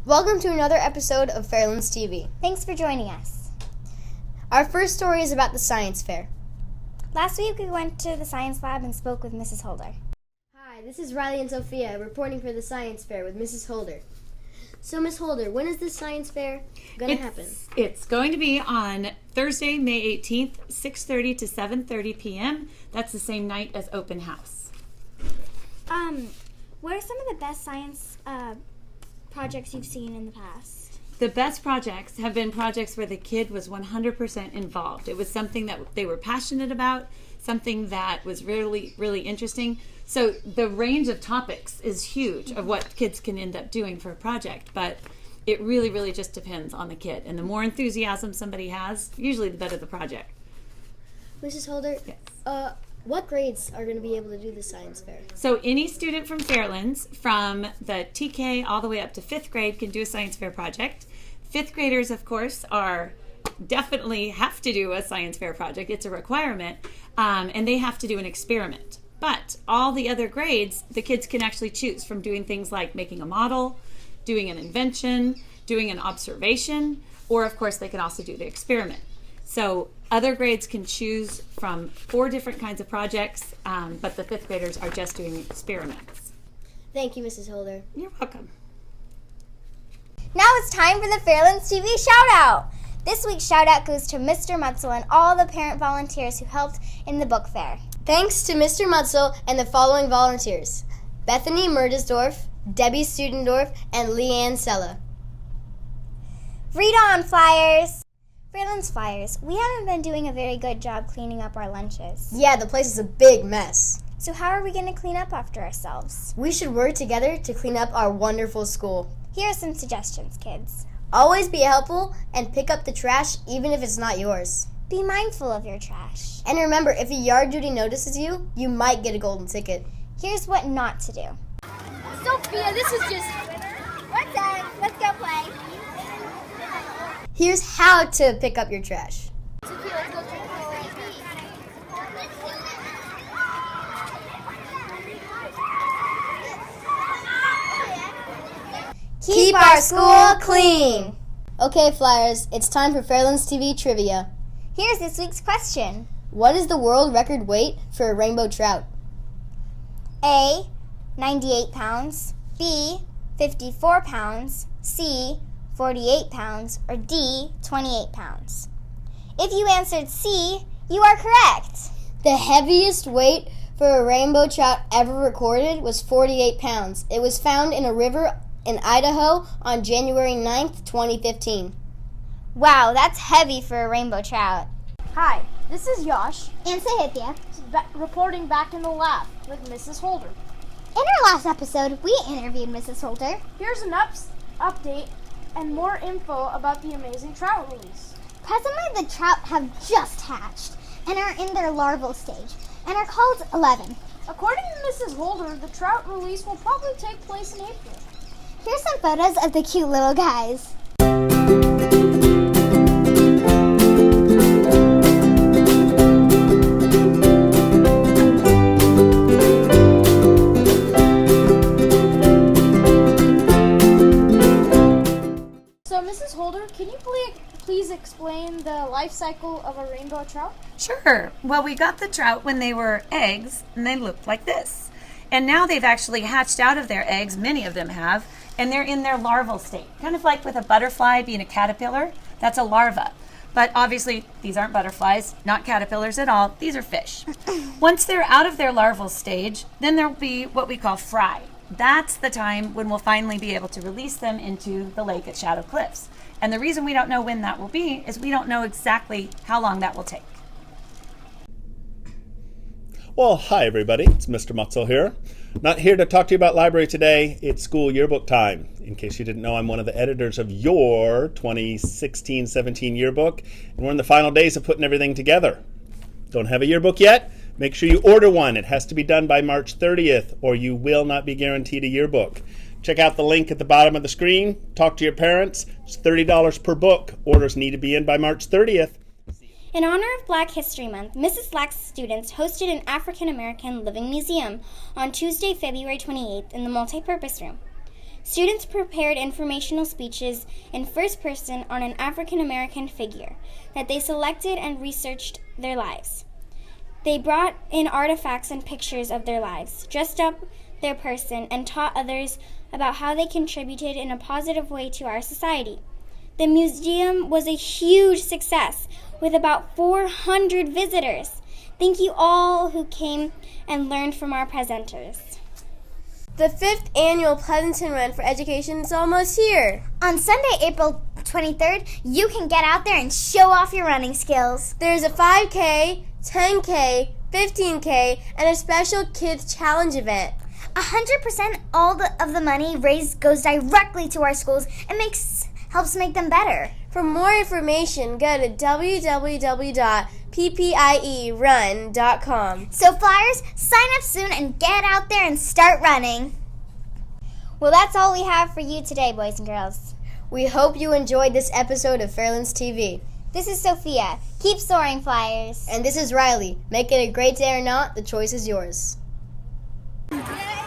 Welcome to another episode of Fairlands TV. Thanks for joining us. Our first story is about the science fair. Last week we went to the science lab and spoke with Mrs. Holder. Hi, this is Riley and Sophia reporting for the science fair with Mrs. Holder. So, Miss Holder, when is this science fair going to happen? It's going to be on Thursday, May 18th, 6:30 to 7:30 p.m. That's the same night as open house. What are some of the best science projects you've seen in the past? The best projects have been projects where the kid was 100% involved. It was something that they were passionate about, something that was really, really interesting. So the range of topics is huge of what kids can end up doing for a project, but it really, really just depends on the kid. And the more enthusiasm somebody has, usually the better the project. Mrs. Holder, Yes. What grades are going to be able to do the science fair? So any student from Fairlands, from the TK all the way up to 5th grade, can do a science fair project. 5th graders, of course, definitely have to do a science fair project. It's a requirement, and they have to do an experiment. But all the other grades, the kids can actually choose from doing things like making a model, doing an invention, doing an observation, or of course they can also do the experiment. So other grades can choose from 4 different kinds of projects, but the 5th graders are just doing experiments. Thank you, Mrs. Holder. You're welcome. Now it's time for the Fairlands TV shout-out. This week's shout-out goes to Mr. Mutzel and all the parent volunteers who helped in the book fair. Thanks to Mr. Mutzel and the following volunteers: Bethany Murdesdorf, Debbie Studendorf, and Leanne Sella. Read on, Flyers! Fairlands Flyers, we haven't been doing a very good job cleaning up our lunches. Yeah, the place is a big mess. So how are we going to clean up after ourselves? We should work together to clean up our wonderful school. Here are some suggestions, kids. Always be helpful and pick up the trash even if it's not yours. Be mindful of your trash. And remember, if a yard duty notices you, you might get a golden ticket. Here's what not to do. Sophia, this is just... What's up? Let's go play. Here's how to pick up your trash. Sophia, let's go drink Keep our school clean! Okay, Flyers, it's time for Fairlands TV trivia. Here's this week's question. What is the world record weight for a rainbow trout? A, 98 pounds, B, 54 pounds, C, 48 pounds, or D, 28 pounds. If you answered C, you are correct. The heaviest weight for a rainbow trout ever recorded was 48 pounds. It was found in a river in Idaho on January 9th, 2015. Wow, that's heavy for a rainbow trout. Hi, this is Yash, And Sahithya. reporting back in the lab with Mrs. Holder. In our last episode, we interviewed Mrs. Holder. Here's an update and more info about the amazing trout release. Presently, the trout have just hatched and are in their larval stage and are called 11. According to Mrs. Holder, the trout release will probably take place in April. Here's some photos of the cute little guys. So, Mrs. Holder, can you please explain the life cycle of a rainbow trout? Sure. Well, we got the trout when they were eggs, and they looked like this. And now they've actually hatched out of their eggs, many of them have, and they're in their larval state. Kind of like with a butterfly being a caterpillar, that's a larva. But obviously, these aren't butterflies, not caterpillars at all. These are fish. Once they're out of their larval stage, then there'll be what we call fry. That's the time when we'll finally be able to release them into the lake at Shadow Cliffs. And the reason we don't know when that will be is we don't know exactly how long that will take. Well, hi everybody, it's Mr. Mutzel here. Not here to talk to you about library today, it's school yearbook time. In case you didn't know, I'm one of the editors of your 2016-17 yearbook, and we're in the final days of putting everything together. Don't have a yearbook yet? Make sure you order one. It has to be done by March 30th, or you will not be guaranteed a yearbook. Check out the link at the bottom of the screen. Talk to your parents. It's $30 per book. Orders need to be in by March 30th. In honor of Black History Month, Mrs. Slack's students hosted an African American Living Museum on Tuesday, February 28th in the Multipurpose Room. Students prepared informational speeches in first person on an African American figure that they selected and researched their lives. They brought in artifacts and pictures of their lives, dressed up their person, and taught others about how they contributed in a positive way to our society. The museum was a huge success with about 400 visitors. Thank you all who came and learned from our presenters. The 5th annual Pleasanton Run for Education is almost here. On Sunday, April 23rd, you can get out there and show off your running skills. There's a 5K, 10K, 15K, and a special Kids Challenge event. 100% of the money raised goes directly to our schools and helps make them better. For more information, go to www.ppierun.com. So Flyers, sign up soon and get out there and start running. Well, that's all we have for you today, boys and girls. We hope you enjoyed this episode of Fairlands TV. This is Sophia. Keep soaring, Flyers. And this is Riley. Make it a great day or not, the choice is yours. Yeah.